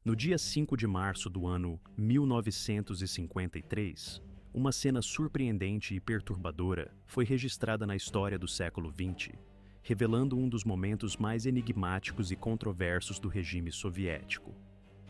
No dia 5 de março do ano 1953, uma cena surpreendente e perturbadora foi registrada na história do século XX, revelando um dos momentos mais enigmáticos e controversos do regime soviético.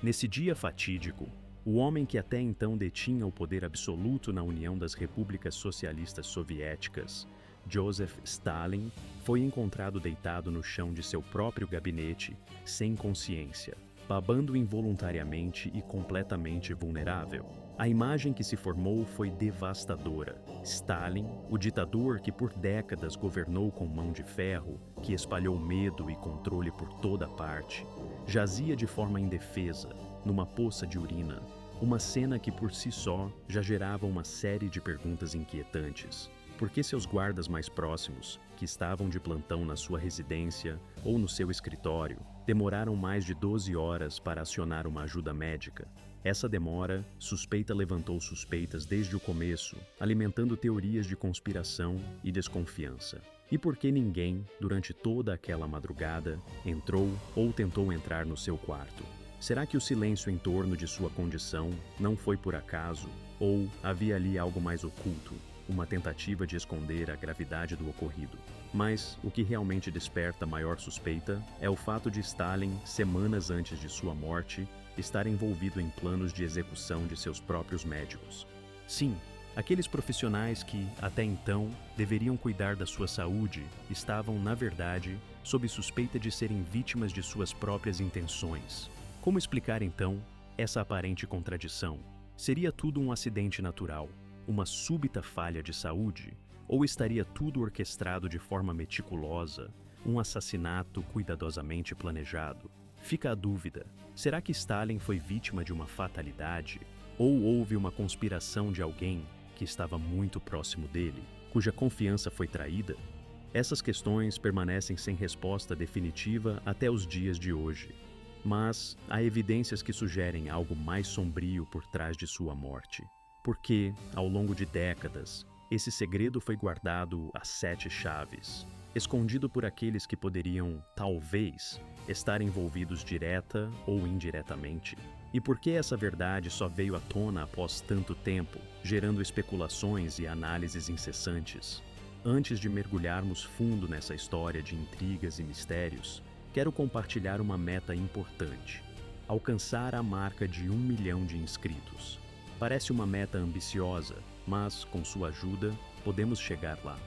Nesse dia fatídico, o homem que até então detinha o poder absoluto na União das Repúblicas Socialistas Soviéticas, Joseph Stalin, foi encontrado deitado no chão de seu próprio gabinete, sem consciência, babando involuntariamente e completamente vulnerável. A imagem que se formou foi devastadora. Stalin, o ditador que por décadas governou com mão de ferro, que espalhou medo e controle por toda parte, jazia de forma indefesa, numa poça de urina, uma cena que por si só já gerava uma série de perguntas inquietantes. Por que seus guardas mais próximos, que estavam de plantão na sua residência ou no seu escritório, demoraram mais de 12 horas para acionar uma ajuda médica? Essa demora, suspeita levantou suspeitas desde o começo, alimentando teorias de conspiração e desconfiança. E por que ninguém, durante toda aquela madrugada, entrou ou tentou entrar no seu quarto? Será que o silêncio em torno de sua condição não foi por acaso, ou havia ali algo mais oculto? Uma tentativa de esconder a gravidade do ocorrido. Mas o que realmente desperta maior suspeita é o fato de Stalin, semanas antes de sua morte, estar envolvido em planos de execução de seus próprios médicos. Sim, aqueles profissionais que, até então, deveriam cuidar da sua saúde, estavam, na verdade, sob suspeita de serem vítimas de suas próprias intenções. Como explicar, então, essa aparente contradição? Seria tudo um acidente natural? Uma súbita falha de saúde? Ou estaria tudo orquestrado de forma meticulosa, um assassinato cuidadosamente planejado? Fica a dúvida: será que Stalin foi vítima de uma fatalidade? Ou houve uma conspiração de alguém que estava muito próximo dele, cuja confiança foi traída? Essas questões permanecem sem resposta definitiva até os dias de hoje. Mas há evidências que sugerem algo mais sombrio por trás de sua morte. Porque, ao longo de décadas, esse segredo foi guardado a 7 chaves, escondido por aqueles que poderiam, talvez, estar envolvidos direta ou indiretamente. E por que essa verdade só veio à tona após tanto tempo, gerando especulações e análises incessantes? Antes de mergulharmos fundo nessa história de intrigas e mistérios, quero compartilhar uma meta importante: alcançar a marca de 1 milhão de inscritos. Parece uma meta ambiciosa, mas, com sua ajuda, podemos chegar lá.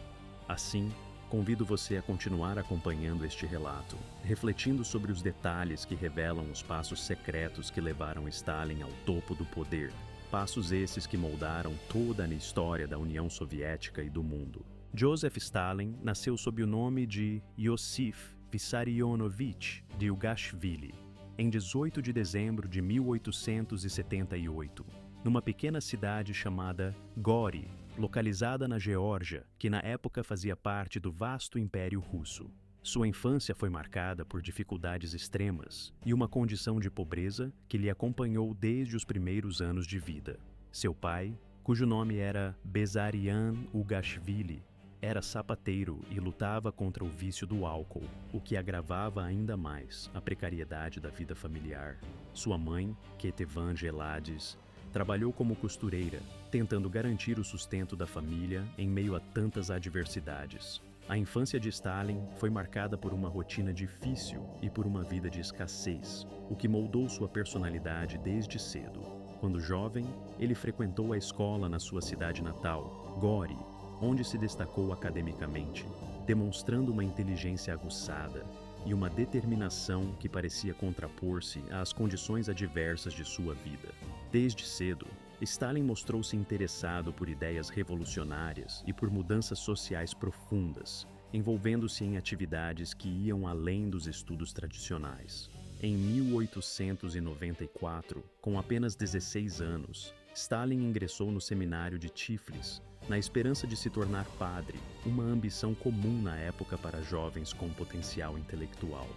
Assim, convido você a continuar acompanhando este relato, refletindo sobre os detalhes que revelam os passos secretos que levaram Stalin ao topo do poder. Passos esses que moldaram toda a história da União Soviética e do mundo. Joseph Stalin nasceu sob o nome de Iosif Vissarionovich Djugashvili, em 18 de dezembro de 1878. Numa pequena cidade chamada Gori, localizada na Geórgia, que na época fazia parte do vasto Império Russo. Sua infância foi marcada por dificuldades extremas e uma condição de pobreza que lhe acompanhou desde os primeiros anos de vida. Seu pai, cujo nome era Bezarian Ugashvili, era sapateiro e lutava contra o vício do álcool, o que agravava ainda mais a precariedade da vida familiar. Sua mãe, Ketevan Gelades, trabalhou como costureira, tentando garantir o sustento da família em meio a tantas adversidades. A infância de Stalin foi marcada por uma rotina difícil e por uma vida de escassez, o que moldou sua personalidade desde cedo. Quando jovem, ele frequentou a escola na sua cidade natal, Gori, onde se destacou academicamente, demonstrando uma inteligência aguçada e uma determinação que parecia contrapor-se às condições adversas de sua vida. Desde cedo, Stalin mostrou-se interessado por ideias revolucionárias e por mudanças sociais profundas, envolvendo-se em atividades que iam além dos estudos tradicionais. Em 1894, com apenas 16 anos, Stalin ingressou no seminário de Tiflis, na esperança de se tornar padre, uma ambição comum na época para jovens com potencial intelectual.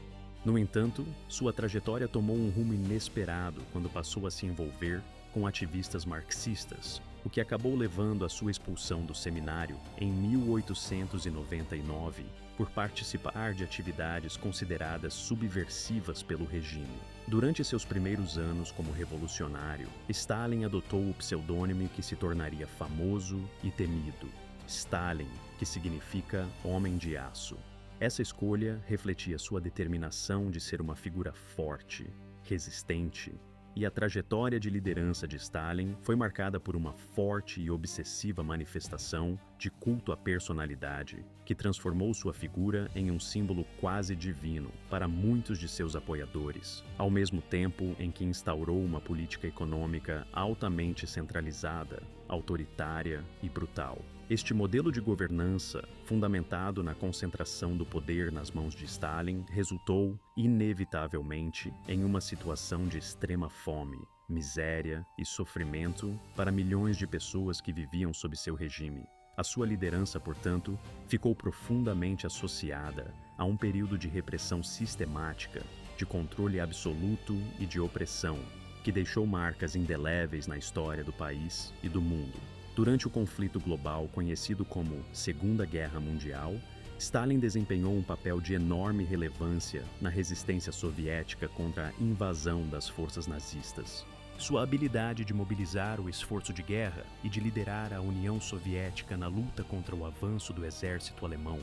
No entanto, sua trajetória tomou um rumo inesperado quando passou a se envolver com ativistas marxistas, o que acabou levando à sua expulsão do seminário em 1899 por participar de atividades consideradas subversivas pelo regime. Durante seus primeiros anos como revolucionário, Stalin adotou o pseudônimo que se tornaria famoso e temido: Stalin, que significa Homem de Aço. Essa escolha refletia sua determinação de ser uma figura forte, resistente, e a trajetória de liderança de Stalin foi marcada por uma forte e obsessiva manifestação de culto à personalidade, que transformou sua figura em um símbolo quase divino para muitos de seus apoiadores, ao mesmo tempo em que instaurou uma política econômica altamente centralizada, autoritária e brutal. Este modelo de governança, fundamentado na concentração do poder nas mãos de Stalin, resultou, inevitavelmente, em uma situação de extrema fome, miséria e sofrimento para milhões de pessoas que viviam sob seu regime. A sua liderança, portanto, ficou profundamente associada a um período de repressão sistemática, de controle absoluto e de opressão, que deixou marcas indeléveis na história do país e do mundo. Durante o conflito global conhecido como Segunda Guerra Mundial, Stalin desempenhou um papel de enorme relevância na resistência soviética contra a invasão das forças nazistas. Sua habilidade de mobilizar o esforço de guerra e de liderar a União Soviética na luta contra o avanço do exército alemão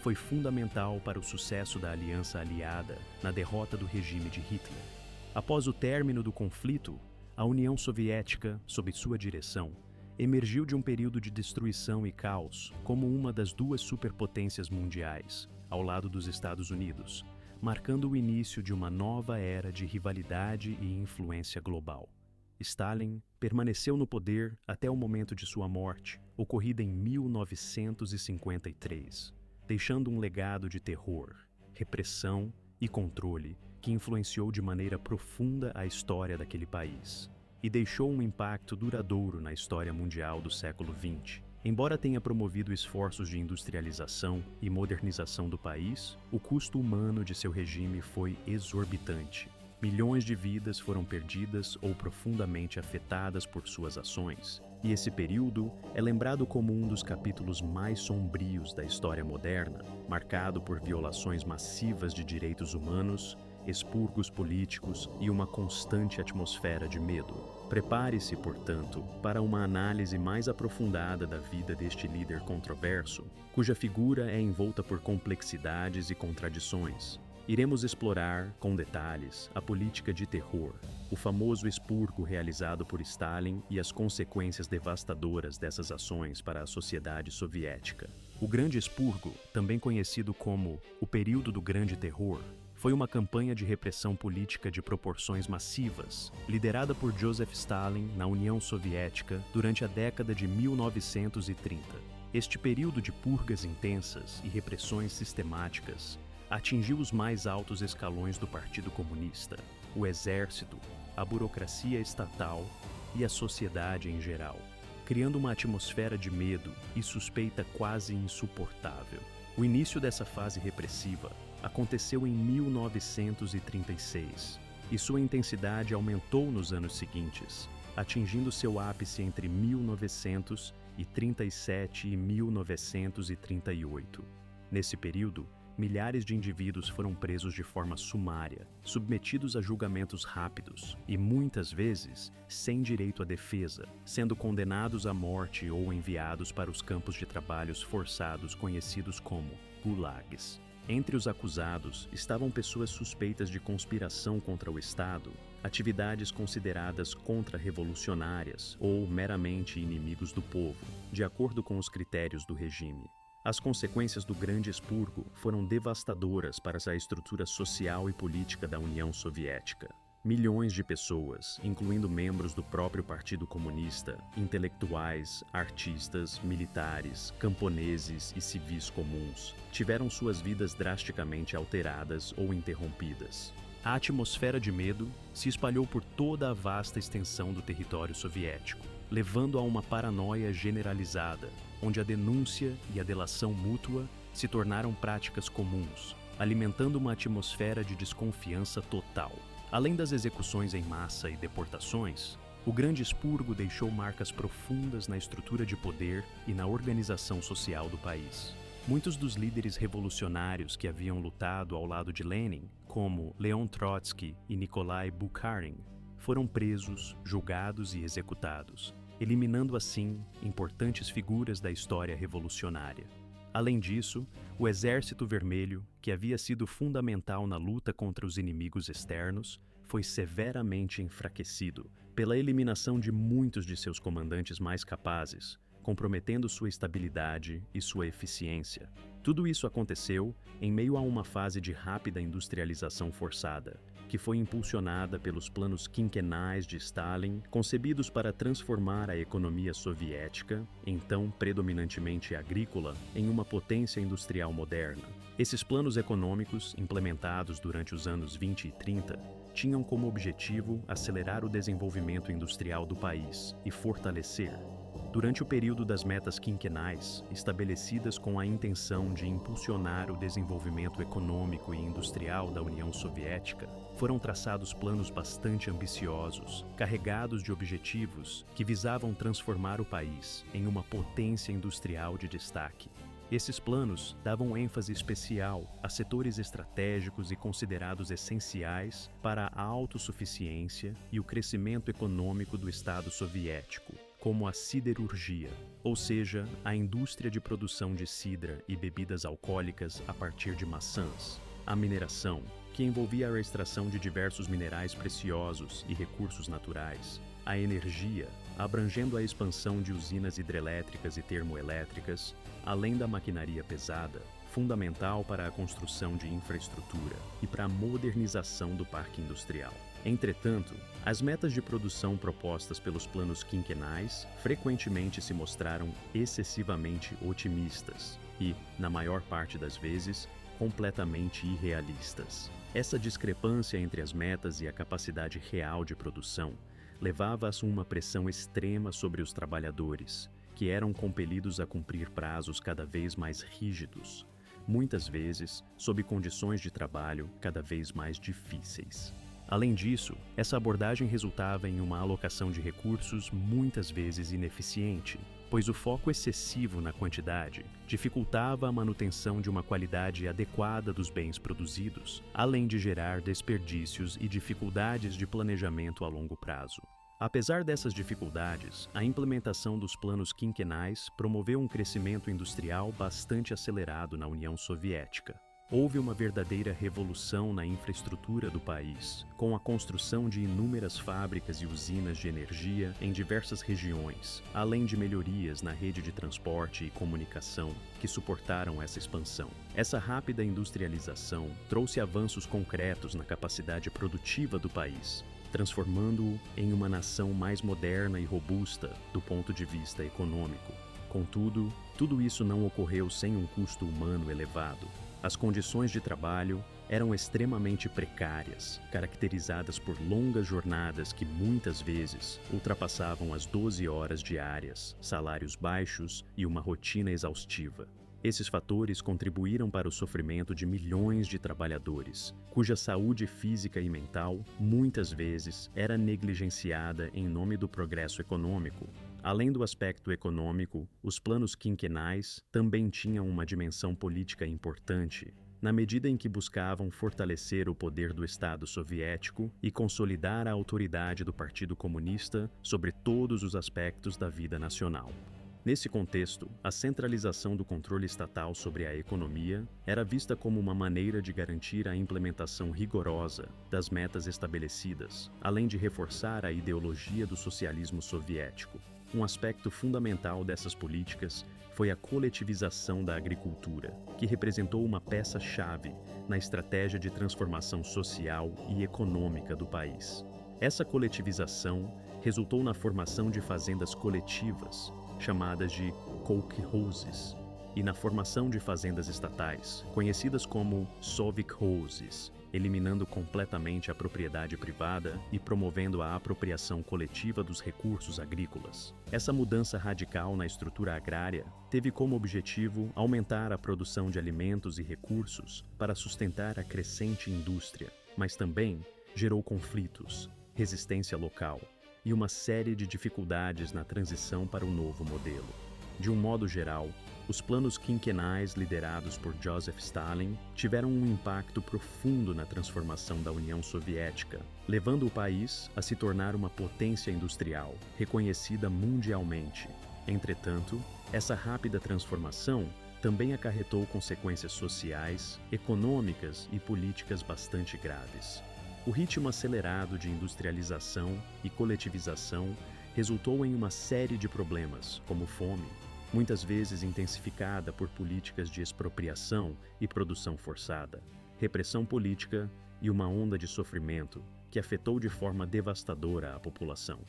foi fundamental para o sucesso da aliança aliada na derrota do regime de Hitler. Após o término do conflito, a União Soviética, sob sua direção, emergiu de um período de destruição e caos como uma das duas superpotências mundiais, ao lado dos Estados Unidos, marcando o início de uma nova era de rivalidade e influência global. Stalin permaneceu no poder até o momento de sua morte, ocorrida em 1953, deixando um legado de terror, repressão e controle que influenciou de maneira profunda a história daquele país e deixou um impacto duradouro na história mundial do século XX. Embora tenha promovido esforços de industrialização e modernização do país, o custo humano de seu regime foi exorbitante. Milhões de vidas foram perdidas ou profundamente afetadas por suas ações, e esse período é lembrado como um dos capítulos mais sombrios da história moderna, marcado por violações massivas de direitos humanos, expurgos políticos e uma constante atmosfera de medo. Prepare-se, portanto, para uma análise mais aprofundada da vida deste líder controverso, cuja figura é envolta por complexidades e contradições. Iremos explorar, com detalhes, a política de terror, o famoso expurgo realizado por Stalin e as consequências devastadoras dessas ações para a sociedade soviética. O Grande Expurgo, também conhecido como o Período do Grande Terror, foi uma campanha de repressão política de proporções massivas, liderada por Joseph Stalin na União Soviética durante a década de 1930. Este período de purgas intensas e repressões sistemáticas atingiu os mais altos escalões do Partido Comunista, o exército, a burocracia estatal e a sociedade em geral, criando uma atmosfera de medo e suspeita quase insuportável. O início dessa fase repressiva aconteceu em 1936 e sua intensidade aumentou nos anos seguintes, atingindo seu ápice entre 1937 e 1938. Nesse período, milhares de indivíduos foram presos de forma sumária, submetidos a julgamentos rápidos e, muitas vezes, sem direito à defesa, sendo condenados à morte ou enviados para os campos de trabalhos forçados conhecidos como gulags. Entre os acusados estavam pessoas suspeitas de conspiração contra o Estado, atividades consideradas contra-revolucionárias ou meramente inimigos do povo, de acordo com os critérios do regime. As consequências do Grande Expurgo foram devastadoras para a estrutura social e política da União Soviética. Milhões de pessoas, incluindo membros do próprio Partido Comunista, intelectuais, artistas, militares, camponeses e civis comuns, tiveram suas vidas drasticamente alteradas ou interrompidas. A atmosfera de medo se espalhou por toda a vasta extensão do território soviético, levando a uma paranoia generalizada, onde a denúncia e a delação mútua se tornaram práticas comuns, alimentando uma atmosfera de desconfiança total. Além das execuções em massa e deportações, o Grande Expurgo deixou marcas profundas na estrutura de poder e na organização social do país. Muitos dos líderes revolucionários que haviam lutado ao lado de Lenin, como Leon Trotsky e Nikolai Bukharin, foram presos, julgados e executados, eliminando assim importantes figuras da história revolucionária. Além disso, o Exército Vermelho, que havia sido fundamental na luta contra os inimigos externos, foi severamente enfraquecido pela eliminação de muitos de seus comandantes mais capazes, comprometendo sua estabilidade e sua eficiência. Tudo isso aconteceu em meio a uma fase de rápida industrialização forçada, que foi impulsionada pelos planos quinquenais de Stalin, concebidos para transformar a economia soviética, então predominantemente agrícola, em uma potência industrial moderna. Esses planos econômicos, implementados durante os anos 20 e 30, tinham como objetivo acelerar o desenvolvimento industrial do país e fortalecer. Durante o período das metas quinquenais, estabelecidas com a intenção de impulsionar o desenvolvimento econômico e industrial da União Soviética, foram traçados planos bastante ambiciosos, carregados de objetivos que visavam transformar o país em uma potência industrial de destaque. Esses planos davam ênfase especial a setores estratégicos e considerados essenciais para a autossuficiência e o crescimento econômico do Estado soviético, como a siderurgia, ou seja, a indústria de produção de cidra e bebidas alcoólicas a partir de maçãs, a mineração, que envolvia a extração de diversos minerais preciosos e recursos naturais, a energia, abrangendo a expansão de usinas hidrelétricas e termoelétricas, além da maquinaria pesada, fundamental para a construção de infraestrutura e para a modernização do parque industrial. Entretanto, as metas de produção propostas pelos planos quinquenais frequentemente se mostraram excessivamente otimistas e, na maior parte das vezes, completamente irrealistas. Essa discrepância entre as metas e a capacidade real de produção levava a uma pressão extrema sobre os trabalhadores, que eram compelidos a cumprir prazos cada vez mais rígidos, muitas vezes sob condições de trabalho cada vez mais difíceis. Além disso, essa abordagem resultava em uma alocação de recursos muitas vezes ineficiente, pois o foco excessivo na quantidade dificultava a manutenção de uma qualidade adequada dos bens produzidos, além de gerar desperdícios e dificuldades de planejamento a longo prazo. Apesar dessas dificuldades, a implementação dos planos quinquenais promoveu um crescimento industrial bastante acelerado na União Soviética. Houve uma verdadeira revolução na infraestrutura do país, com a construção de inúmeras fábricas e usinas de energia em diversas regiões, além de melhorias na rede de transporte e comunicação que suportaram essa expansão. Essa rápida industrialização trouxe avanços concretos na capacidade produtiva do país, transformando-o em uma nação mais moderna e robusta do ponto de vista econômico. Contudo, tudo isso não ocorreu sem um custo humano elevado. As condições de trabalho eram extremamente precárias, caracterizadas por longas jornadas que muitas vezes ultrapassavam as 12 horas diárias, salários baixos e uma rotina exaustiva. Esses fatores contribuíram para o sofrimento de milhões de trabalhadores, cuja saúde física e mental muitas vezes era negligenciada em nome do progresso econômico. Além do aspecto econômico, os planos quinquenais também tinham uma dimensão política importante, na medida em que buscavam fortalecer o poder do Estado soviético e consolidar a autoridade do Partido Comunista sobre todos os aspectos da vida nacional. Nesse contexto, a centralização do controle estatal sobre a economia era vista como uma maneira de garantir a implementação rigorosa das metas estabelecidas, além de reforçar a ideologia do socialismo soviético. Um aspecto fundamental dessas políticas foi a coletivização da agricultura, que representou uma peça-chave na estratégia de transformação social e econômica do país. Essa coletivização resultou na formação de fazendas coletivas, chamadas de kolkhozes, e na formação de fazendas estatais, conhecidas como sovkhozes, eliminando completamente a propriedade privada e promovendo a apropriação coletiva dos recursos agrícolas. Essa mudança radical na estrutura agrária teve como objetivo aumentar a produção de alimentos e recursos para sustentar a crescente indústria, mas também gerou conflitos, resistência local e uma série de dificuldades na transição para o novo modelo. De um modo geral, os planos quinquenais liderados por Joseph Stalin tiveram um impacto profundo na transformação da União Soviética, levando o país a se tornar uma potência industrial, reconhecida mundialmente. Entretanto, essa rápida transformação também acarretou consequências sociais, econômicas e políticas bastante graves. O ritmo acelerado de industrialização e coletivização resultou em uma série de problemas, como fome, muitas vezes intensificada por políticas de expropriação e produção forçada, repressão política e uma onda de sofrimento que afetou de forma devastadora a população.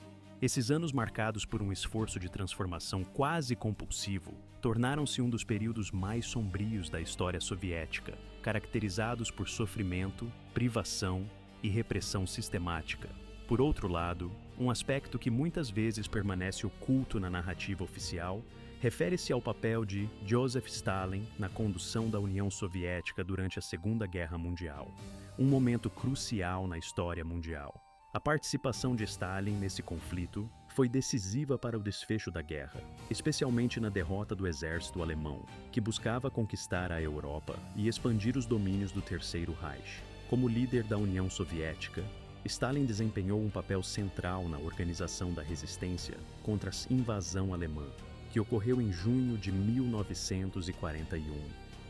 Esses anos marcados por um esforço de transformação quase compulsivo tornaram-se um dos períodos mais sombrios da história soviética, caracterizados por sofrimento, privação e repressão sistemática. Por outro lado, um aspecto que muitas vezes permanece oculto na narrativa oficial refere-se ao papel de Joseph Stalin na condução da União Soviética durante a Segunda Guerra Mundial, um momento crucial na história mundial. A participação de Stalin nesse conflito foi decisiva para o desfecho da guerra, especialmente na derrota do exército alemão, que buscava conquistar a Europa e expandir os domínios do Terceiro Reich. Como líder da União Soviética, Stalin desempenhou um papel central na organização da resistência contra a invasão alemã, que ocorreu em junho de 1941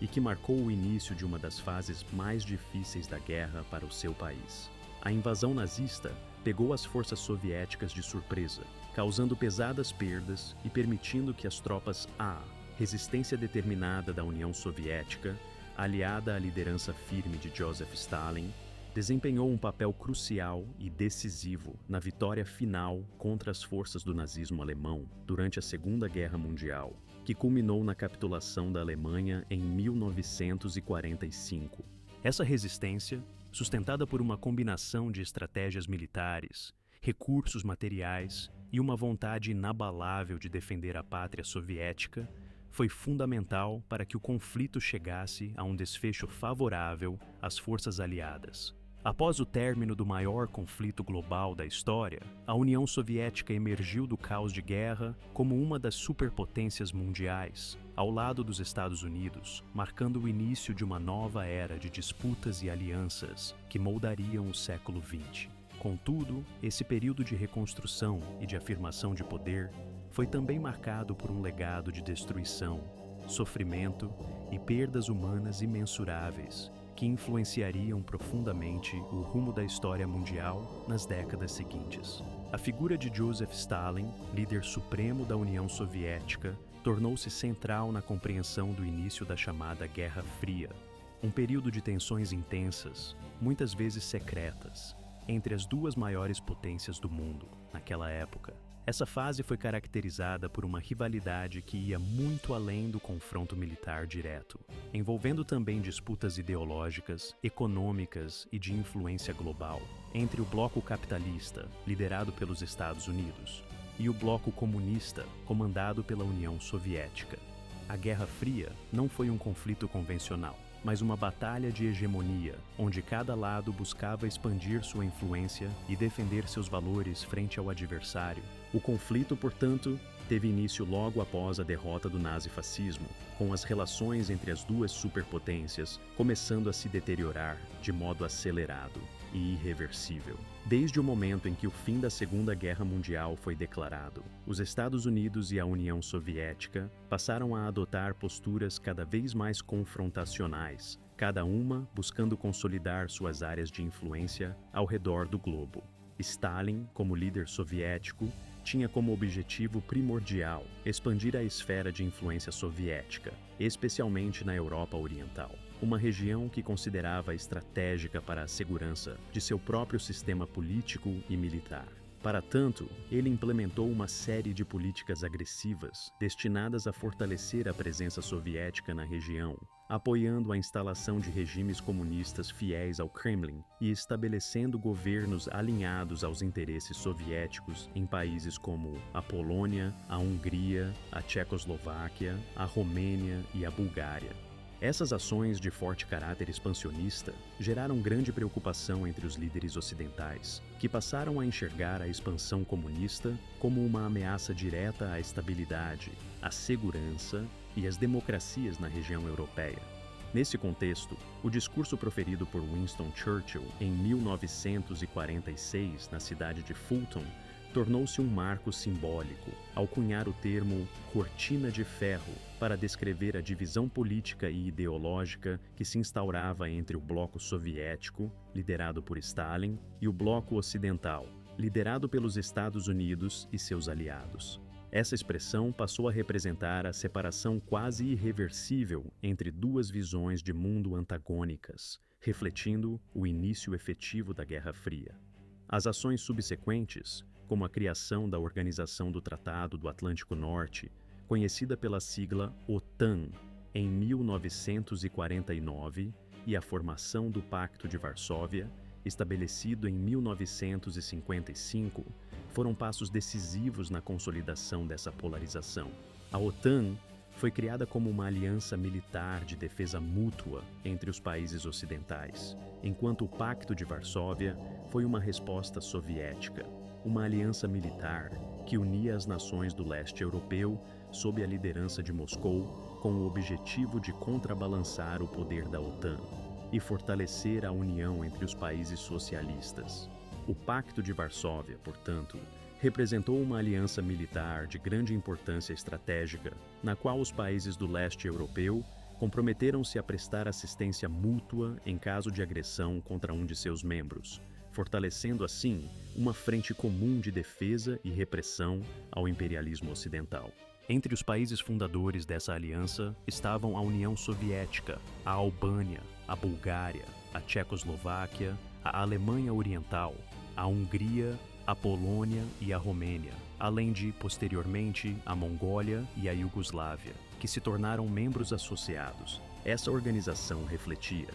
e que marcou o início de uma das fases mais difíceis da guerra para o seu país. A invasão nazista pegou as forças soviéticas de surpresa, causando pesadas perdas e permitindo que as tropas resistência determinada da União Soviética, aliada à liderança firme de Joseph Stalin, desempenhou um papel crucial e decisivo na vitória final contra as forças do nazismo alemão durante a Segunda Guerra Mundial, que culminou na capitulação da Alemanha em 1945. Essa resistência, sustentada por uma combinação de estratégias militares, recursos materiais e uma vontade inabalável de defender a pátria soviética, foi fundamental para que o conflito chegasse a um desfecho favorável às forças aliadas. Após o término do maior conflito global da história, a União Soviética emergiu do caos de guerra como uma das superpotências mundiais, ao lado dos Estados Unidos, marcando o início de uma nova era de disputas e alianças que moldariam o século XX. Contudo, esse período de reconstrução e de afirmação de poder foi também marcado por um legado de destruição, sofrimento e perdas humanas imensuráveis, que influenciariam profundamente o rumo da história mundial nas décadas seguintes. A figura de Joseph Stalin, líder supremo da União Soviética, tornou-se central na compreensão do início da chamada Guerra Fria, um período de tensões intensas, muitas vezes secretas, entre as duas maiores potências do mundo naquela época. Essa fase foi caracterizada por uma rivalidade que ia muito além do confronto militar direto, envolvendo também disputas ideológicas, econômicas e de influência global entre o bloco capitalista, liderado pelos Estados Unidos, e o bloco comunista, comandado pela União Soviética. A Guerra Fria não foi um conflito convencional, mas uma batalha de hegemonia, onde cada lado buscava expandir sua influência e defender seus valores frente ao adversário. O conflito, portanto, teve início logo após a derrota do nazifascismo, com as relações entre as duas superpotências começando a se deteriorar de modo acelerado e irreversível. Desde o momento em que o fim da Segunda Guerra Mundial foi declarado, os Estados Unidos e a União Soviética passaram a adotar posturas cada vez mais confrontacionais, cada uma buscando consolidar suas áreas de influência ao redor do globo. Stalin, como líder soviético, tinha como objetivo primordial expandir a esfera de influência soviética, especialmente na Europa Oriental, uma região que considerava estratégica para a segurança de seu próprio sistema político e militar. Para tanto, ele implementou uma série de políticas agressivas destinadas a fortalecer a presença soviética na região, apoiando a instalação de regimes comunistas fiéis ao Kremlin e estabelecendo governos alinhados aos interesses soviéticos em países como a Polônia, a Hungria, a Tchecoslováquia, a Romênia e a Bulgária. Essas ações de forte caráter expansionista geraram grande preocupação entre os líderes ocidentais, que passaram a enxergar a expansão comunista como uma ameaça direta à estabilidade, à segurança e às democracias na região europeia. Nesse contexto, o discurso proferido por Winston Churchill em 1946 na cidade de Fulton tornou-se um marco simbólico ao cunhar o termo cortina de ferro para descrever a divisão política e ideológica que se instaurava entre o bloco soviético, liderado por Stalin, e o bloco ocidental, liderado pelos Estados Unidos e seus aliados. Essa expressão passou a representar a separação quase irreversível entre duas visões de mundo antagônicas, refletindo o início efetivo da Guerra Fria. As ações subsequentes, como a criação da Organização do Tratado do Atlântico Norte, conhecida pela sigla OTAN, em 1949, e a formação do Pacto de Varsóvia, estabelecido em 1955, foram passos decisivos na consolidação dessa polarização. A OTAN foi criada como uma aliança militar de defesa mútua entre os países ocidentais, enquanto o Pacto de Varsóvia foi uma resposta soviética, uma aliança militar que unia as nações do leste europeu sob a liderança de Moscou com o objetivo de contrabalançar o poder da OTAN e fortalecer a união entre os países socialistas. O Pacto de Varsóvia, portanto, representou uma aliança militar de grande importância estratégica, na qual os países do leste europeu comprometeram-se a prestar assistência mútua em caso de agressão contra um de seus membros, fortalecendo assim uma frente comum de defesa e repressão ao imperialismo ocidental. Entre os países fundadores dessa aliança estavam a União Soviética, a Albânia, a Bulgária, a Tchecoslováquia, a Alemanha Oriental, a Hungria, a Polônia e a Romênia, além de, posteriormente, a Mongólia e a Iugoslávia, que se tornaram membros associados. Essa organização refletia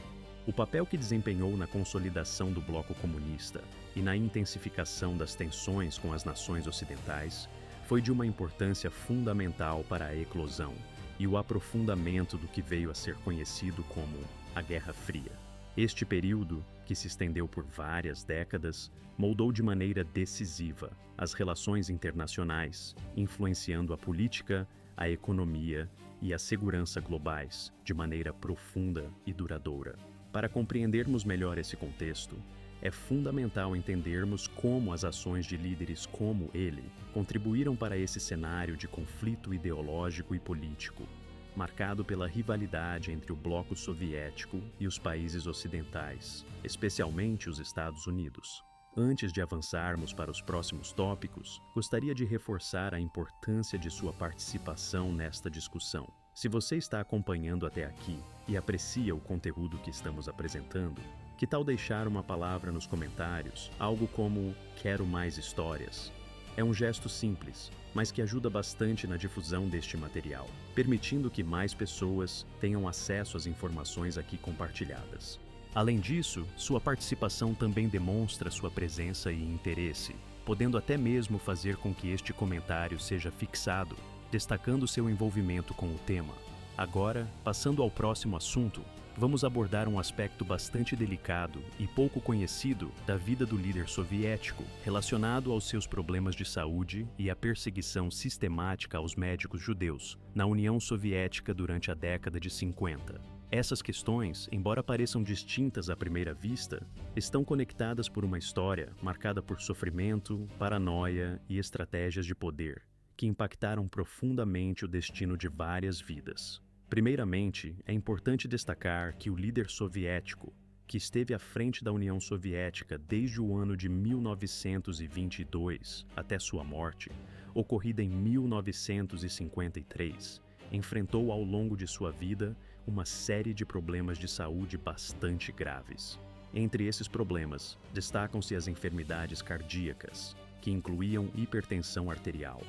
o papel que desempenhou na consolidação do bloco comunista e na intensificação das tensões com as nações ocidentais foi de uma importância fundamental para a eclosão e o aprofundamento do que veio a ser conhecido como a Guerra Fria. Este período, que se estendeu por várias décadas, moldou de maneira decisiva as relações internacionais, influenciando a política, a economia e a segurança globais de maneira profunda e duradoura. Para compreendermos melhor esse contexto, é fundamental entendermos como as ações de líderes como ele contribuíram para esse cenário de conflito ideológico e político, marcado pela rivalidade entre o bloco soviético e os países ocidentais, especialmente os Estados Unidos. Antes de avançarmos para os próximos tópicos, gostaria de reforçar a importância de sua participação nesta discussão. Se você está acompanhando até aqui e aprecia o conteúdo que estamos apresentando, que tal deixar uma palavra nos comentários, algo como "Quero mais histórias"? É um gesto simples, mas que ajuda bastante na difusão deste material, permitindo que mais pessoas tenham acesso às informações aqui compartilhadas. Além disso, sua participação também demonstra sua presença e interesse, podendo até mesmo fazer com que este comentário seja fixado, destacando seu envolvimento com o tema. Agora, passando ao próximo assunto, vamos abordar um aspecto bastante delicado e pouco conhecido da vida do líder soviético, relacionado aos seus problemas de saúde e à perseguição sistemática aos médicos judeus na União Soviética durante a década de 50. Essas questões, embora pareçam distintas à primeira vista, estão conectadas por uma história marcada por sofrimento, paranoia e estratégias de poder, que impactaram profundamente o destino de várias vidas. Primeiramente, é importante destacar que o líder soviético, que esteve à frente da União Soviética desde o ano de 1922 até sua morte, ocorrida em 1953, enfrentou ao longo de sua vida uma série de problemas de saúde bastante graves. Entre esses problemas, destacam-se as enfermidades cardíacas, que incluíam hipertensão arterial,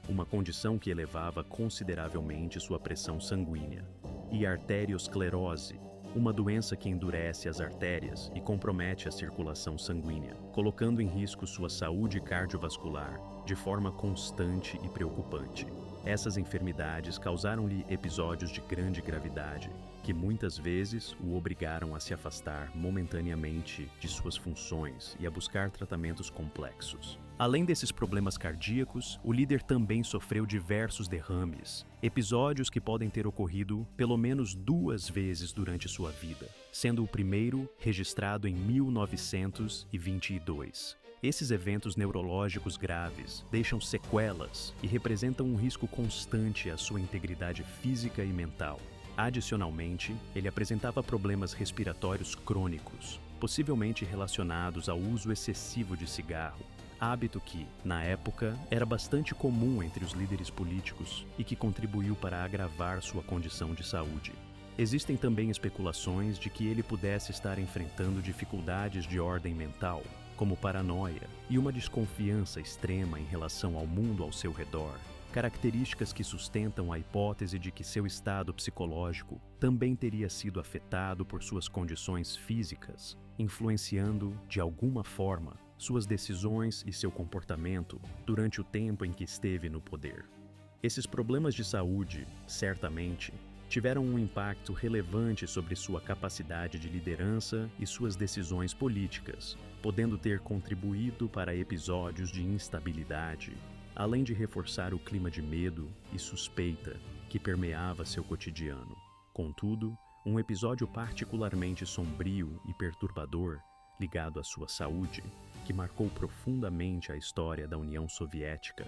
uma condição que elevava consideravelmente sua pressão sanguínea, e arteriosclerose, uma doença que endurece as artérias e compromete a circulação sanguínea, colocando em risco sua saúde cardiovascular de forma constante e preocupante. Essas enfermidades causaram-lhe episódios de grande gravidade, que muitas vezes o obrigaram a se afastar momentaneamente de suas funções e a buscar tratamentos complexos. Além desses problemas cardíacos, o líder também sofreu diversos derrames, episódios que podem ter ocorrido pelo menos 2 vezes durante sua vida, sendo o primeiro registrado em 1922. Esses eventos neurológicos graves deixam sequelas e representam um risco constante à sua integridade física e mental. Adicionalmente, ele apresentava problemas respiratórios crônicos, possivelmente relacionados ao uso excessivo de cigarro, hábito que, na época, era bastante comum entre os líderes políticos e que contribuiu para agravar sua condição de saúde. Existem também especulações de que ele pudesse estar enfrentando dificuldades de ordem mental, como paranoia e uma desconfiança extrema em relação ao mundo ao seu redor, características que sustentam a hipótese de que seu estado psicológico também teria sido afetado por suas condições físicas, influenciando, de alguma forma, suas decisões e seu comportamento durante o tempo em que esteve no poder. Esses problemas de saúde, certamente, tiveram um impacto relevante sobre sua capacidade de liderança e suas decisões políticas, podendo ter contribuído para episódios de instabilidade, além de reforçar o clima de medo e suspeita que permeava seu cotidiano. Contudo, um episódio particularmente sombrio e perturbador, ligado à sua saúde, que marcou profundamente a história da União Soviética,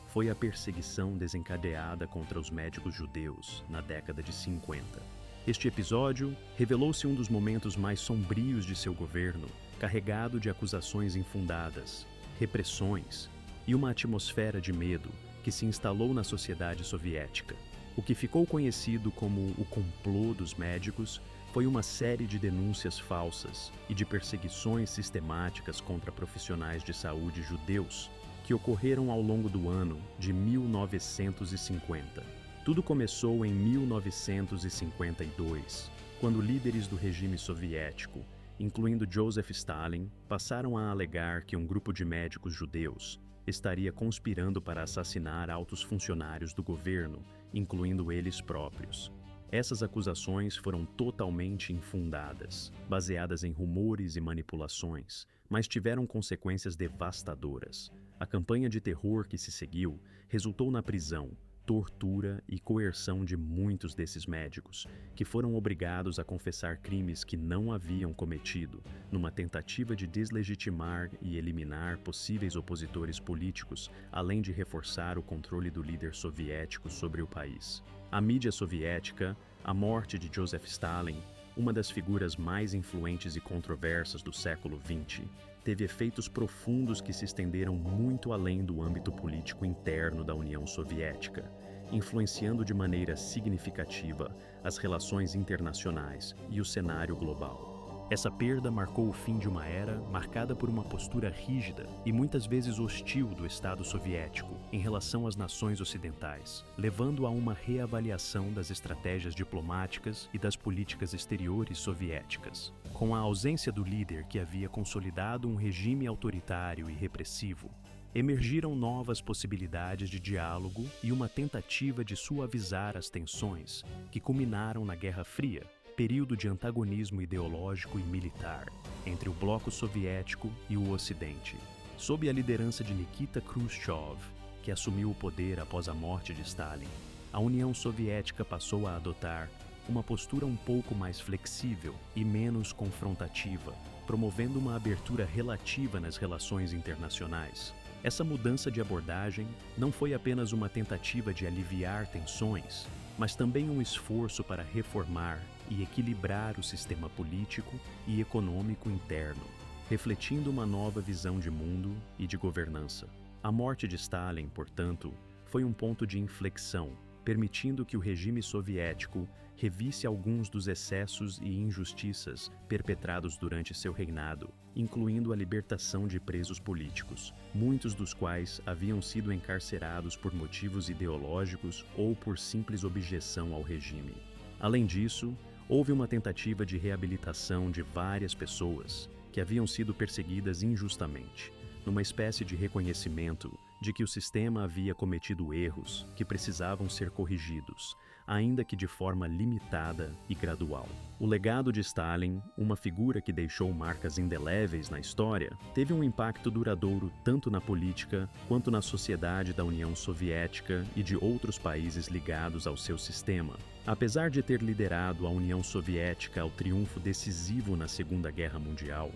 foi a perseguição desencadeada contra os médicos judeus na década de 50. Este episódio revelou-se um dos momentos mais sombrios de seu governo, carregado de acusações infundadas, repressões e uma atmosfera de medo que se instalou na sociedade soviética. O que ficou conhecido como o complô dos médicos foi uma série de denúncias falsas e de perseguições sistemáticas contra profissionais de saúde judeus que ocorreram ao longo do ano de 1950. Tudo começou em 1952, quando líderes do regime soviético, incluindo Joseph Stalin, passaram a alegar que um grupo de médicos judeus estaria conspirando para assassinar altos funcionários do governo, incluindo eles próprios. Essas acusações foram totalmente infundadas, baseadas em rumores e manipulações, mas tiveram consequências devastadoras. A campanha de terror que se seguiu resultou na prisão, tortura e coerção de muitos desses médicos, que foram obrigados a confessar crimes que não haviam cometido, numa tentativa de deslegitimar e eliminar possíveis opositores políticos, além de reforçar o controle do líder soviético sobre o país. A mídia soviética, a morte de Joseph Stalin, uma das figuras mais influentes e controversas do século XX, teve efeitos profundos que se estenderam muito além do âmbito político interno da União Soviética, influenciando de maneira significativa as relações internacionais e o cenário global. Essa perda marcou o fim de uma era marcada por uma postura rígida e muitas vezes hostil do Estado soviético em relação às nações ocidentais, levando a uma reavaliação das estratégias diplomáticas e das políticas exteriores soviéticas. Com a ausência do líder que havia consolidado um regime autoritário e repressivo, emergiram novas possibilidades de diálogo e uma tentativa de suavizar as tensões que culminaram na Guerra Fria, período de antagonismo ideológico e militar entre o bloco soviético e o Ocidente. Sob a liderança de Nikita Khrushchev, que assumiu o poder após a morte de Stalin, a União Soviética passou a adotar uma postura um pouco mais flexível e menos confrontativa, promovendo uma abertura relativa nas relações internacionais. Essa mudança de abordagem não foi apenas uma tentativa de aliviar tensões, mas também um esforço para reformar e equilibrar o sistema político e econômico interno, refletindo uma nova visão de mundo e de governança. A morte de Stalin, portanto, foi um ponto de inflexão, permitindo que o regime soviético revisse alguns dos excessos e injustiças perpetrados durante seu reinado, incluindo a libertação de presos políticos, muitos dos quais haviam sido encarcerados por motivos ideológicos ou por simples objeção ao regime. Além disso, houve uma tentativa de reabilitação de várias pessoas que haviam sido perseguidas injustamente, numa espécie de reconhecimento de que o sistema havia cometido erros que precisavam ser corrigidos, ainda que de forma limitada e gradual. O legado de Stalin, uma figura que deixou marcas indeléveis na história, teve um impacto duradouro tanto na política quanto na sociedade da União Soviética e de outros países ligados ao seu sistema. Apesar de ter liderado a União Soviética ao triunfo decisivo na Segunda Guerra Mundial,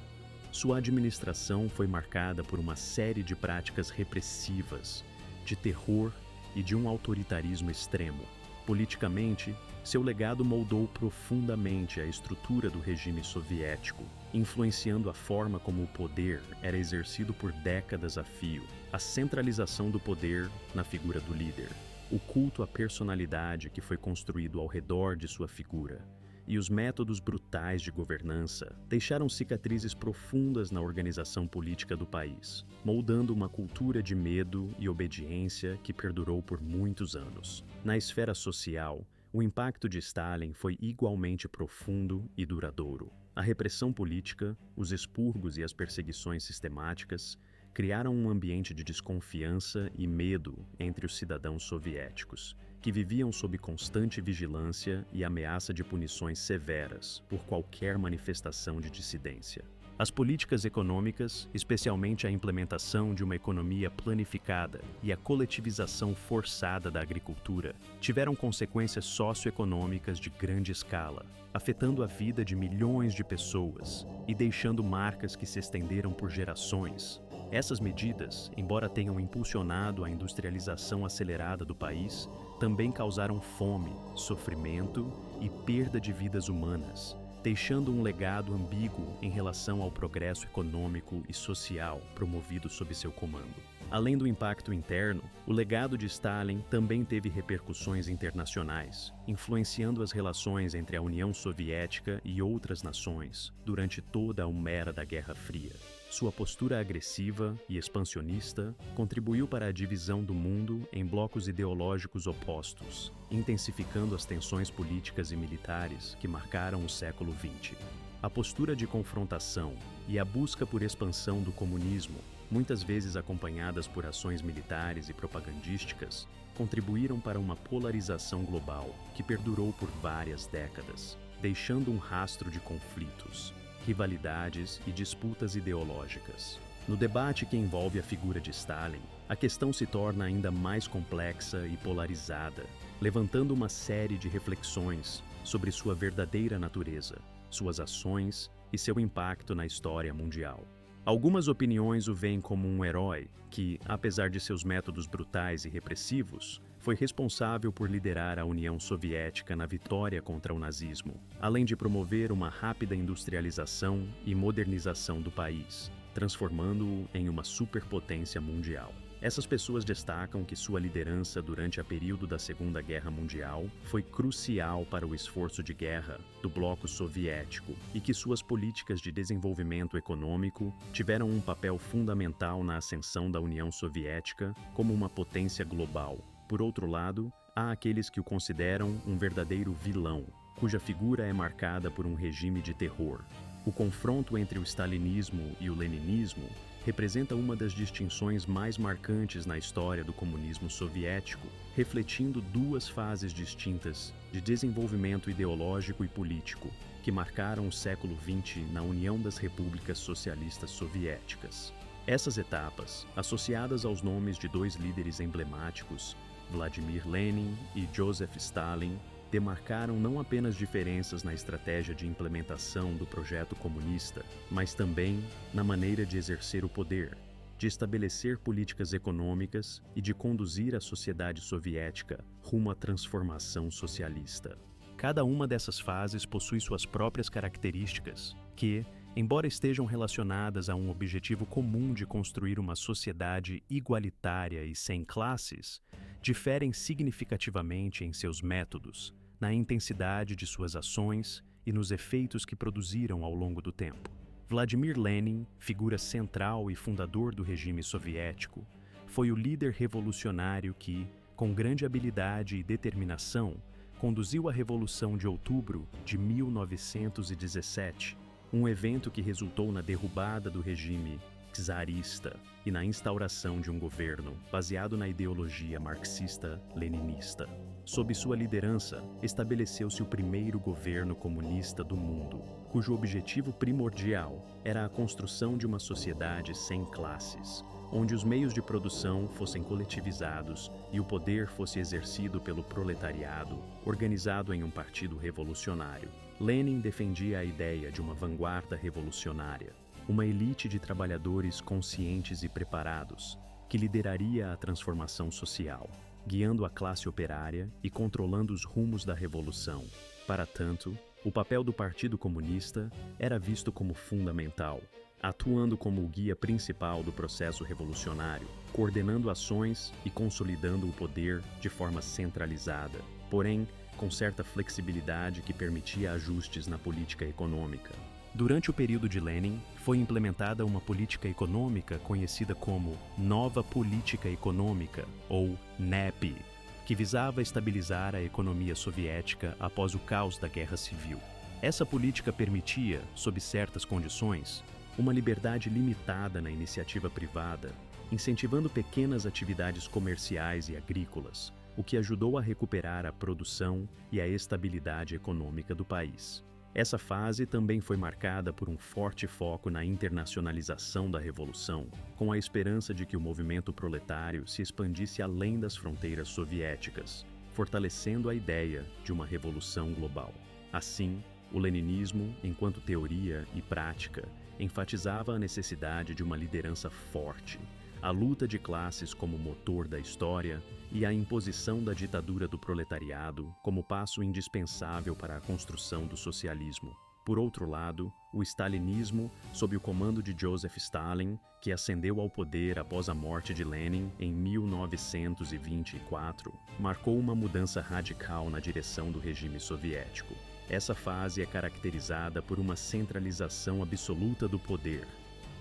sua administração foi marcada por uma série de práticas repressivas, de terror e de um autoritarismo extremo. Politicamente, seu legado moldou profundamente a estrutura do regime soviético, influenciando a forma como o poder era exercido por décadas a fio, a centralização do poder na figura do líder, o culto à personalidade que foi construído ao redor de sua figura, e os métodos brutais de governança deixaram cicatrizes profundas na organização política do país, moldando uma cultura de medo e obediência que perdurou por muitos anos. Na esfera social, o impacto de Stalin foi igualmente profundo e duradouro. A repressão política, os expurgos e as perseguições sistemáticas criaram um ambiente de desconfiança e medo entre os cidadãos soviéticos, que viviam sob constante vigilância e ameaça de punições severas por qualquer manifestação de dissidência. As políticas econômicas, especialmente a implementação de uma economia planificada e a coletivização forçada da agricultura, tiveram consequências socioeconômicas de grande escala, afetando a vida de milhões de pessoas e deixando marcas que se estenderam por gerações. Essas medidas, embora tenham impulsionado a industrialização acelerada do país, também causaram fome, sofrimento e perda de vidas humanas, deixando um legado ambíguo em relação ao progresso econômico e social promovido sob seu comando. Além do impacto interno, o legado de Stalin também teve repercussões internacionais, influenciando as relações entre a União Soviética e outras nações durante toda a era da Guerra Fria. Sua postura agressiva e expansionista contribuiu para a divisão do mundo em blocos ideológicos opostos, intensificando as tensões políticas e militares que marcaram o século XX. A postura de confrontação e a busca por expansão do comunismo, muitas vezes acompanhadas por ações militares e propagandísticas, contribuíram para uma polarização global que perdurou por várias décadas, deixando um rastro de conflitos, rivalidades e disputas ideológicas. No debate que envolve a figura de Stalin, a questão se torna ainda mais complexa e polarizada, levantando uma série de reflexões sobre sua verdadeira natureza, suas ações e seu impacto na história mundial. Algumas opiniões o veem como um herói que, apesar de seus métodos brutais e repressivos, foi responsável por liderar a União Soviética na vitória contra o nazismo, além de promover uma rápida industrialização e modernização do país, transformando-o em uma superpotência mundial. Essas pessoas destacam que sua liderança durante o período da Segunda Guerra Mundial foi crucial para o esforço de guerra do bloco soviético e que suas políticas de desenvolvimento econômico tiveram um papel fundamental na ascensão da União Soviética como uma potência global. Por outro lado, há aqueles que o consideram um verdadeiro vilão, cuja figura é marcada por um regime de terror. O confronto entre o stalinismo e o leninismo representa uma das distinções mais marcantes na história do comunismo soviético, refletindo duas fases distintas de desenvolvimento ideológico e político que marcaram o século XX na União das Repúblicas Socialistas Soviéticas. Essas etapas, associadas aos nomes de dois líderes emblemáticos, Vladimir Lenin e Joseph Stalin, demarcaram não apenas diferenças na estratégia de implementação do projeto comunista, mas também na maneira de exercer o poder, de estabelecer políticas econômicas e de conduzir a sociedade soviética rumo à transformação socialista. Cada uma dessas fases possui suas próprias características que, embora estejam relacionadas a um objetivo comum de construir uma sociedade igualitária e sem classes, diferem significativamente em seus métodos, na intensidade de suas ações e nos efeitos que produziram ao longo do tempo. Vladimir Lenin, figura central e fundador do regime soviético, foi o líder revolucionário que, com grande habilidade e determinação, conduziu a Revolução de Outubro de 1917, um evento que resultou na derrubada do regime czarista e na instauração de um governo baseado na ideologia marxista-leninista. Sob sua liderança, estabeleceu-se o primeiro governo comunista do mundo, cujo objetivo primordial era a construção de uma sociedade sem classes, onde os meios de produção fossem coletivizados e o poder fosse exercido pelo proletariado, organizado em um partido revolucionário. Lenin defendia a ideia de uma vanguarda revolucionária, uma elite de trabalhadores conscientes e preparados, que lideraria a transformação social, guiando a classe operária e controlando os rumos da revolução. Para tanto, o papel do Partido Comunista era visto como fundamental, atuando como o guia principal do processo revolucionário, coordenando ações e consolidando o poder de forma centralizada, porém com certa flexibilidade que permitia ajustes na política econômica. Durante o período de Lenin, foi implementada uma política econômica conhecida como Nova Política Econômica, ou NEP, que visava estabilizar a economia soviética após o caos da Guerra Civil. Essa política permitia, sob certas condições, uma liberdade limitada na iniciativa privada, incentivando pequenas atividades comerciais e agrícolas, o que ajudou a recuperar a produção e a estabilidade econômica do país. Essa fase também foi marcada por um forte foco na internacionalização da Revolução, com a esperança de que o movimento proletário se expandisse além das fronteiras soviéticas, fortalecendo a ideia de uma revolução global. Assim, o leninismo, enquanto teoria e prática, enfatizava a necessidade de uma liderança forte, a luta de classes como motor da história e a imposição da ditadura do proletariado como passo indispensável para a construção do socialismo. Por outro lado, o stalinismo, sob o comando de Joseph Stalin, que ascendeu ao poder após a morte de Lenin em 1924, marcou uma mudança radical na direção do regime soviético. Essa fase é caracterizada por uma centralização absoluta do poder,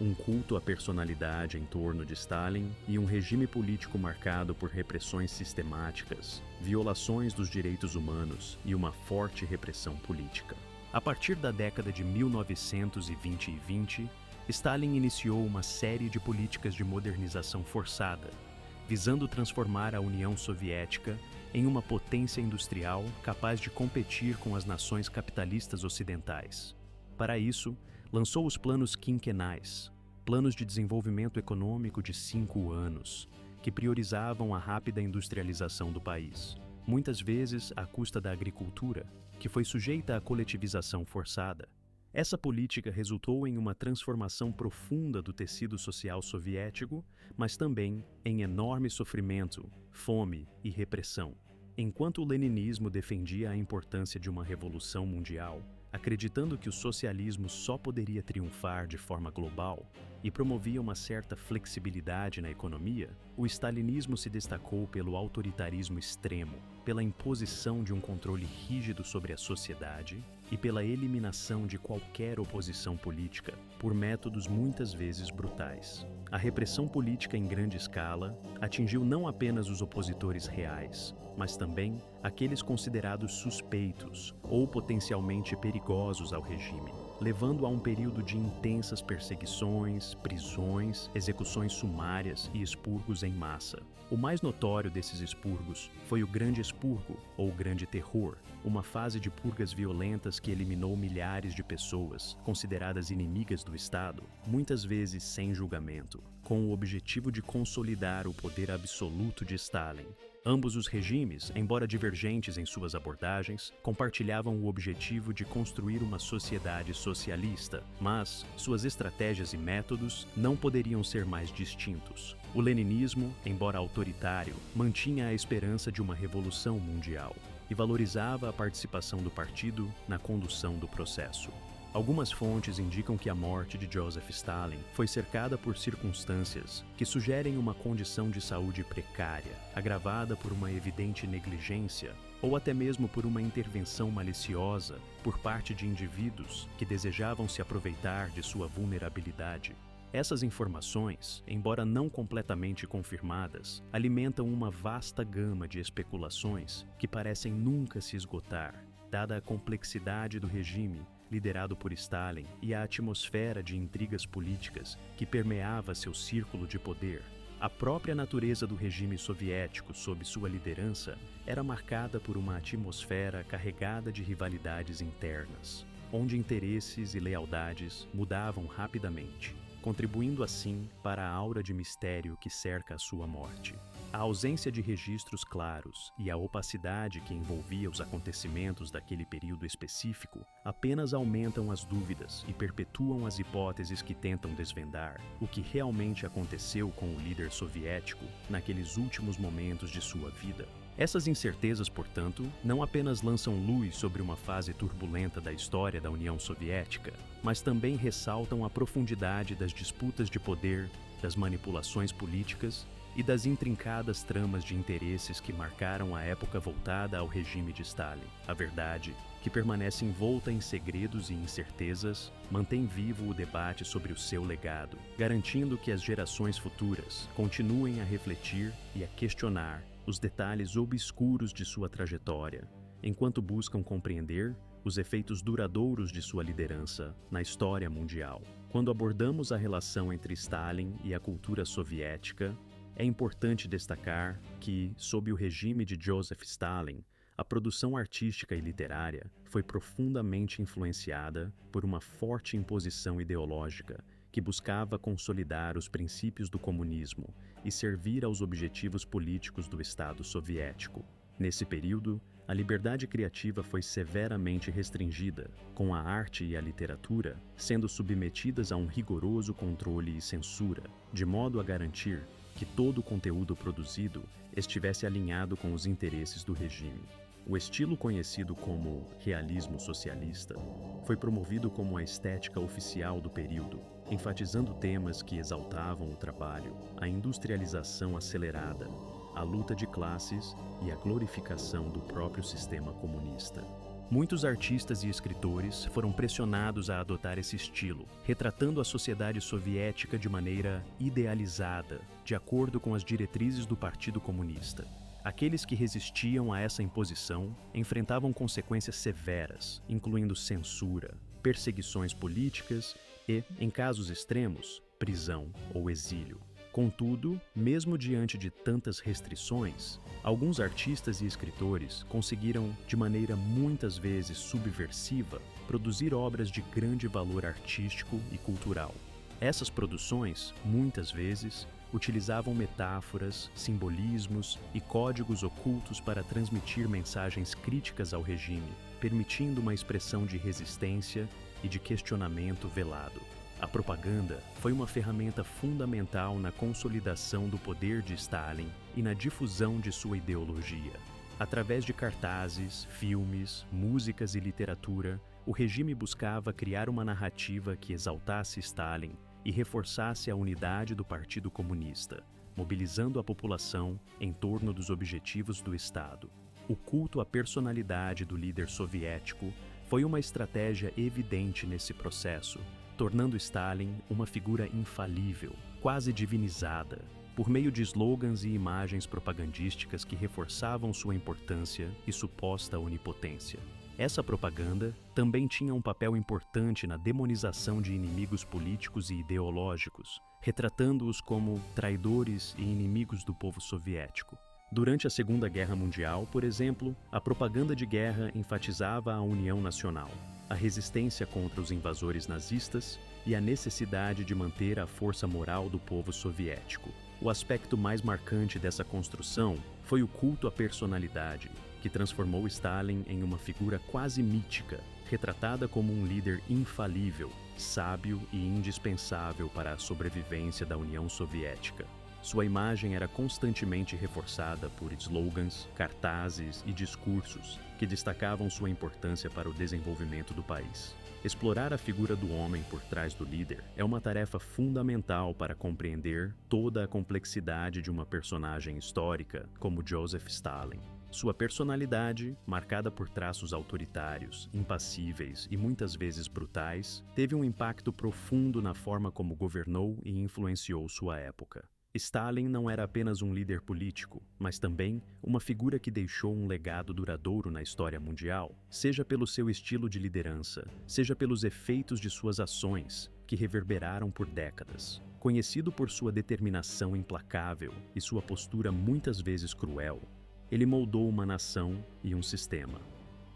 um culto à personalidade em torno de Stalin e um regime político marcado por repressões sistemáticas, violações dos direitos humanos e uma forte repressão política. A partir da década de 1920 e 20, Stalin iniciou uma série de políticas de modernização forçada, visando transformar a União Soviética em uma potência industrial capaz de competir com as nações capitalistas ocidentais. Para isso, lançou os planos quinquenais, planos de desenvolvimento econômico de 5 anos, que priorizavam a rápida industrialização do país, muitas vezes à custa da agricultura, que foi sujeita à coletivização forçada. Essa política resultou em uma transformação profunda do tecido social soviético, mas também em enorme sofrimento, fome e repressão. Enquanto o leninismo defendia a importância de uma revolução mundial, acreditando que o socialismo só poderia triunfar de forma global e promovia uma certa flexibilidade na economia, o stalinismo se destacou pelo autoritarismo extremo, pela imposição de um controle rígido sobre a sociedade e pela eliminação de qualquer oposição política por métodos muitas vezes brutais. A repressão política em grande escala atingiu não apenas os opositores reais, mas também aqueles considerados suspeitos ou potencialmente perigosos ao regime, levando a um período de intensas perseguições, prisões, execuções sumárias e expurgos em massa. O mais notório desses expurgos foi o Grande Expurgo, ou Grande Terror, uma fase de purgas violentas que eliminou milhares de pessoas, consideradas inimigas do Estado, muitas vezes sem julgamento, com o objetivo de consolidar o poder absoluto de Stalin. Ambos os regimes, embora divergentes em suas abordagens, compartilhavam o objetivo de construir uma sociedade socialista, mas suas estratégias e métodos não poderiam ser mais distintos. O leninismo, embora autoritário, mantinha a esperança de uma revolução mundial e valorizava a participação do partido na condução do processo. Algumas fontes indicam que a morte de Joseph Stalin foi cercada por circunstâncias que sugerem uma condição de saúde precária, agravada por uma evidente negligência ou até mesmo por uma intervenção maliciosa por parte de indivíduos que desejavam se aproveitar de sua vulnerabilidade. Essas informações, embora não completamente confirmadas, alimentam uma vasta gama de especulações que parecem nunca se esgotar, dada a complexidade do regime liderado por Stalin, e a atmosfera de intrigas políticas que permeava seu círculo de poder, a própria natureza do regime soviético sob sua liderança era marcada por uma atmosfera carregada de rivalidades internas, onde interesses e lealdades mudavam rapidamente, contribuindo assim para a aura de mistério que cerca a sua morte. A ausência de registros claros e a opacidade que envolvia os acontecimentos daquele período específico apenas aumentam as dúvidas e perpetuam as hipóteses que tentam desvendar o que realmente aconteceu com o líder soviético naqueles últimos momentos de sua vida. Essas incertezas, portanto, não apenas lançam luz sobre uma fase turbulenta da história da União Soviética, mas também ressaltam a profundidade das disputas de poder, das manipulações políticas e das intrincadas tramas de interesses que marcaram a época voltada ao regime de Stalin. A verdade, que permanece envolta em segredos e incertezas, mantém vivo o debate sobre o seu legado, garantindo que as gerações futuras continuem a refletir e a questionar os detalhes obscuros de sua trajetória, enquanto buscam compreender os efeitos duradouros de sua liderança na história mundial. Quando abordamos a relação entre Stalin e a cultura soviética, é importante destacar que, sob o regime de Joseph Stalin, a produção artística e literária foi profundamente influenciada por uma forte imposição ideológica que buscava consolidar os princípios do comunismo e servir aos objetivos políticos do Estado soviético. Nesse período, a liberdade criativa foi severamente restringida, com a arte e a literatura sendo submetidas a um rigoroso controle e censura, de modo a garantir que todo o conteúdo produzido estivesse alinhado com os interesses do regime. O estilo conhecido como realismo socialista foi promovido como a estética oficial do período, enfatizando temas que exaltavam o trabalho, a industrialização acelerada, a luta de classes e a glorificação do próprio sistema comunista. Muitos artistas e escritores foram pressionados a adotar esse estilo, retratando a sociedade soviética de maneira idealizada, de acordo com as diretrizes do Partido Comunista. Aqueles que resistiam a essa imposição enfrentavam consequências severas, incluindo censura, perseguições políticas e, em casos extremos, prisão ou exílio. Contudo, mesmo diante de tantas restrições, alguns artistas e escritores conseguiram, de maneira muitas vezes subversiva, produzir obras de grande valor artístico e cultural. Essas produções, muitas vezes, utilizavam metáforas, simbolismos e códigos ocultos para transmitir mensagens críticas ao regime, permitindo uma expressão de resistência e de questionamento velado. A propaganda foi uma ferramenta fundamental na consolidação do poder de Stalin e na difusão de sua ideologia. Através de cartazes, filmes, músicas e literatura, o regime buscava criar uma narrativa que exaltasse Stalin e reforçasse a unidade do Partido Comunista, mobilizando a população em torno dos objetivos do Estado. O culto à personalidade do líder soviético foi uma estratégia evidente nesse processo, tornando Stalin uma figura infalível, quase divinizada, por meio de slogans e imagens propagandísticas que reforçavam sua importância e suposta onipotência. Essa propaganda também tinha um papel importante na demonização de inimigos políticos e ideológicos, retratando-os como traidores e inimigos do povo soviético. Durante a Segunda Guerra Mundial, por exemplo, a propaganda de guerra enfatizava a união nacional, a resistência contra os invasores nazistas e a necessidade de manter a força moral do povo soviético. O aspecto mais marcante dessa construção foi o culto à personalidade, que transformou Stalin em uma figura quase mítica, retratada como um líder infalível, sábio e indispensável para a sobrevivência da União Soviética. Sua imagem era constantemente reforçada por slogans, cartazes e discursos que destacavam sua importância para o desenvolvimento do país. Explorar a figura do homem por trás do líder é uma tarefa fundamental para compreender toda a complexidade de uma personagem histórica como Joseph Stalin. Sua personalidade, marcada por traços autoritários, impassíveis e muitas vezes brutais, teve um impacto profundo na forma como governou e influenciou sua época. Stalin não era apenas um líder político, mas também uma figura que deixou um legado duradouro na história mundial, seja pelo seu estilo de liderança, seja pelos efeitos de suas ações, que reverberaram por décadas. Conhecido por sua determinação implacável e sua postura muitas vezes cruel, ele moldou uma nação e um sistema.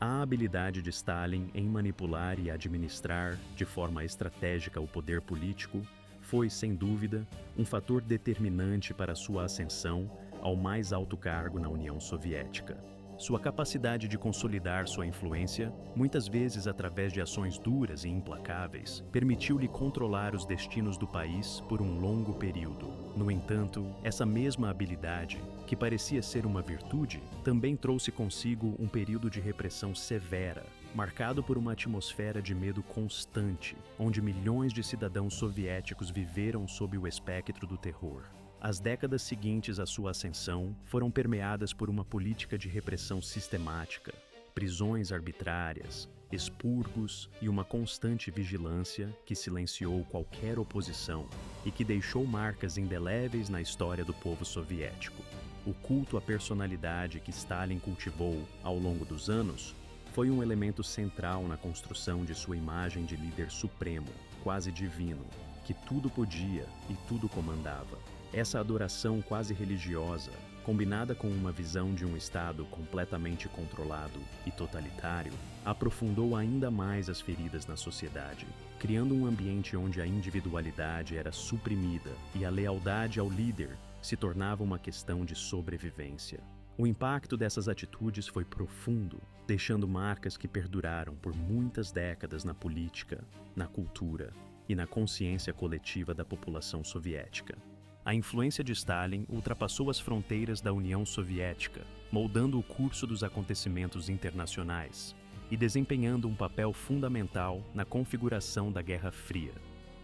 A habilidade de Stalin em manipular e administrar de forma estratégica o poder político foi, sem dúvida, um fator determinante para sua ascensão ao mais alto cargo na União Soviética. Sua capacidade de consolidar sua influência, muitas vezes através de ações duras e implacáveis, permitiu-lhe controlar os destinos do país por um longo período. No entanto, essa mesma habilidade, que parecia ser uma virtude, também trouxe consigo um período de repressão severa, marcado por uma atmosfera de medo constante, onde milhões de cidadãos soviéticos viveram sob o espectro do terror. As décadas seguintes à sua ascensão foram permeadas por uma política de repressão sistemática, prisões arbitrárias, expurgos e uma constante vigilância que silenciou qualquer oposição e que deixou marcas indeléveis na história do povo soviético. O culto à personalidade que Stalin cultivou ao longo dos anos foi um elemento central na construção de sua imagem de líder supremo, quase divino, que tudo podia e tudo comandava. Essa adoração quase religiosa, combinada com uma visão de um Estado completamente controlado e totalitário, aprofundou ainda mais as feridas na sociedade, criando um ambiente onde a individualidade era suprimida e a lealdade ao líder se tornava uma questão de sobrevivência. O impacto dessas atitudes foi profundo, deixando marcas que perduraram por muitas décadas na política, na cultura e na consciência coletiva da população soviética. A influência de Stalin ultrapassou as fronteiras da União Soviética, moldando o curso dos acontecimentos internacionais e desempenhando um papel fundamental na configuração da Guerra Fria,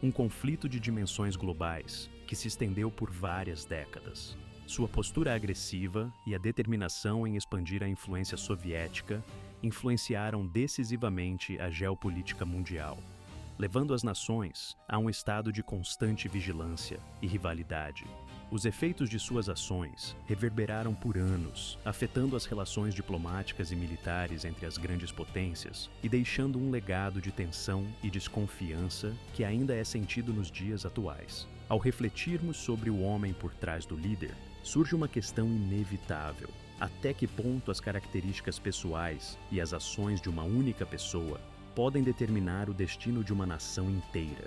um conflito de dimensões globais que se estendeu por várias décadas. Sua postura agressiva e a determinação em expandir a influência soviética influenciaram decisivamente a geopolítica mundial, levando as nações a um estado de constante vigilância e rivalidade. Os efeitos de suas ações reverberaram por anos, afetando as relações diplomáticas e militares entre as grandes potências e deixando um legado de tensão e desconfiança que ainda é sentido nos dias atuais. Ao refletirmos sobre o homem por trás do líder, surge uma questão inevitável: até que ponto as características pessoais e as ações de uma única pessoa podem determinar o destino de uma nação inteira?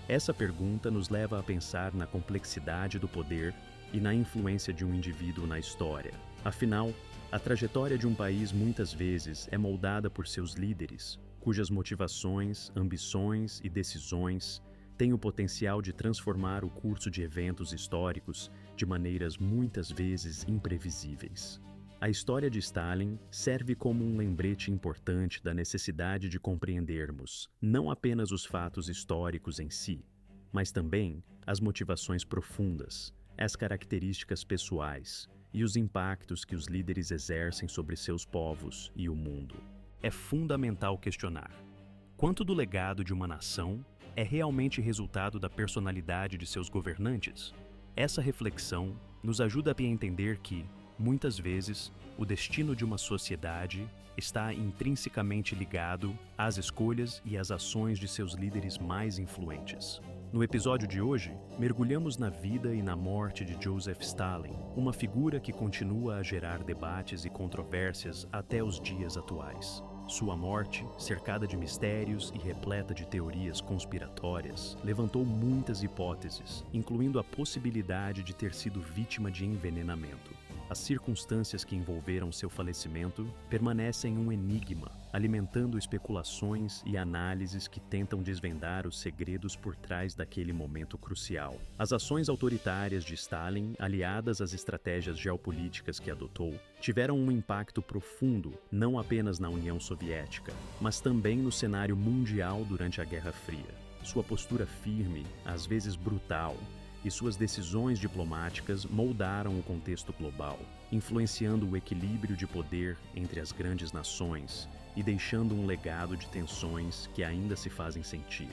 Essa pergunta nos leva a pensar na complexidade do poder e na influência de um indivíduo na história. Afinal, a trajetória de um país muitas vezes é moldada por seus líderes, cujas motivações, ambições e decisões têm o potencial de transformar o curso de eventos históricos de maneiras muitas vezes imprevisíveis. A história de Stalin serve como um lembrete importante da necessidade de compreendermos não apenas os fatos históricos em si, mas também as motivações profundas, as características pessoais e os impactos que os líderes exercem sobre seus povos e o mundo. É fundamental questionar: quanto do legado de uma nação é realmente resultado da personalidade de seus governantes? Essa reflexão nos ajuda a entender que, muitas vezes, o destino de uma sociedade está intrinsecamente ligado às escolhas e às ações de seus líderes mais influentes. No episódio de hoje, mergulhamos na vida e na morte de Joseph Stalin, uma figura que continua a gerar debates e controvérsias até os dias atuais. Sua morte, cercada de mistérios e repleta de teorias conspiratórias, levantou muitas hipóteses, incluindo a possibilidade de ter sido vítima de envenenamento. As circunstâncias que envolveram seu falecimento permanecem um enigma, alimentando especulações e análises que tentam desvendar os segredos por trás daquele momento crucial. As ações autoritárias de Stalin, aliadas às estratégias geopolíticas que adotou, tiveram um impacto profundo não apenas na União Soviética, mas também no cenário mundial durante a Guerra Fria. Sua postura firme, às vezes brutal, e suas decisões diplomáticas moldaram o contexto global, influenciando o equilíbrio de poder entre as grandes nações e deixando um legado de tensões que ainda se fazem sentir.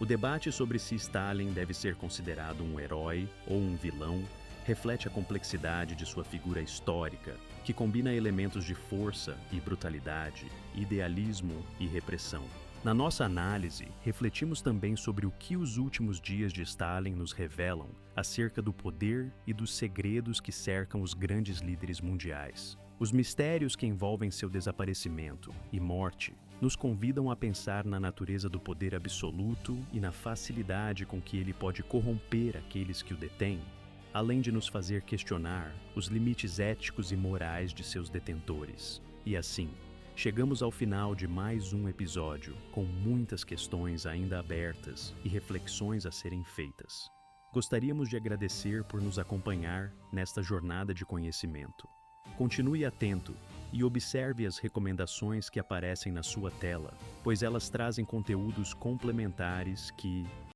O debate sobre se Stalin deve ser considerado um herói ou um vilão reflete a complexidade de sua figura histórica, que combina elementos de força e brutalidade, idealismo e repressão. Na nossa análise, refletimos também sobre o que os últimos dias de Stalin nos revelam acerca do poder e dos segredos que cercam os grandes líderes mundiais. Os mistérios que envolvem seu desaparecimento e morte nos convidam a pensar na natureza do poder absoluto e na facilidade com que ele pode corromper aqueles que o detêm, além de nos fazer questionar os limites éticos e morais de seus detentores. E assim, chegamos ao final de mais um episódio, com muitas questões ainda abertas e reflexões a serem feitas. Gostaríamos de agradecer por nos acompanhar nesta jornada de conhecimento. Continue atento e observe as recomendações que aparecem na sua tela, pois elas trazem conteúdos complementares que,